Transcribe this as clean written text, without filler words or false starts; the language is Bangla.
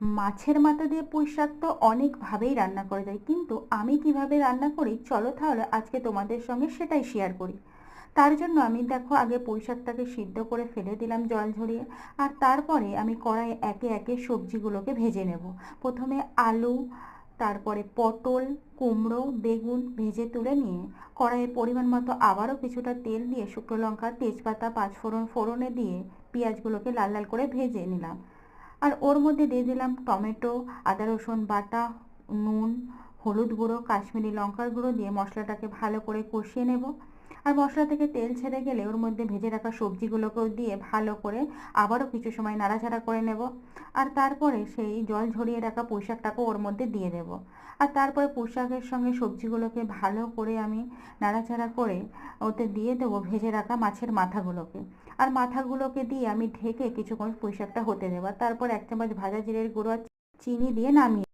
মাছের মাথা দিয়ে পুঁই শাক তো অনেকভাবেই রান্না করা যায়, কিন্তু আমি কিভাবে রান্না করি চলো তাহলে আজকে তোমাদের সঙ্গে সেটাই শেয়ার করি। তার জন্য আমি দেখো আগে পুঁই শাকটাকে সিদ্ধ করে ফেলে দিলাম জল ঝরিয়ে। আর তারপরে আমি কড়াইয়ে একে একে সবজিগুলোকে ভেজে নেব। প্রথমে আলু, তারপরে পটল, কুমড়ো, বেগুন ভেজে তুলে নিয়ে কড়াইয়ে পরিমাণ মতো আবারও কিছুটা তেল দিয়ে শুকনো লঙ্কা, তেজপাতা, পাঁচফোড়ন ফোড়নে দিয়ে পেঁয়াজগুলোকে লাল লাল করে ভেজে নিলাম। আর ওর মধ্যে দিয়ে দিলাম টমেটো, আদা রসুন বাটা, নুন, হলুদ গুঁড়ো, কাশ্মীরি লঙ্কার গুঁড়ো দিয়ে মশলাটাকে ভালো করে কষিয়ে নেব। আর মশলা থেকে তেল ছেড়ে গেলে ওর মধ্যে ভেজে রাখা সবজিগুলোকেও দিয়ে ভালো করে আবারও কিছু সময় নাড়াচাড়া করে নেব। আর তারপরে সেই জল ঝরিয়ে রাখা পুঁই শাকটাকেও ওর মধ্যে দিয়ে দেব। আর তারপরে পুঁই শাকের সঙ্গে সবজিগুলোকে ভালো করে আমি নাড়াচাড়া করে ওতে দিয়ে দেবো ভেজে রাখা মাছের মাথাগুলোকে। আর মাথাগুলোকে দিয়ে আমি ঢেকে কিছুক্ষণ পুঁই শাকটা হতে দেবো। তারপর 1 চামচ ভাজা জিরের গুঁড়ো আর চিনি দিয়ে নামিয়ে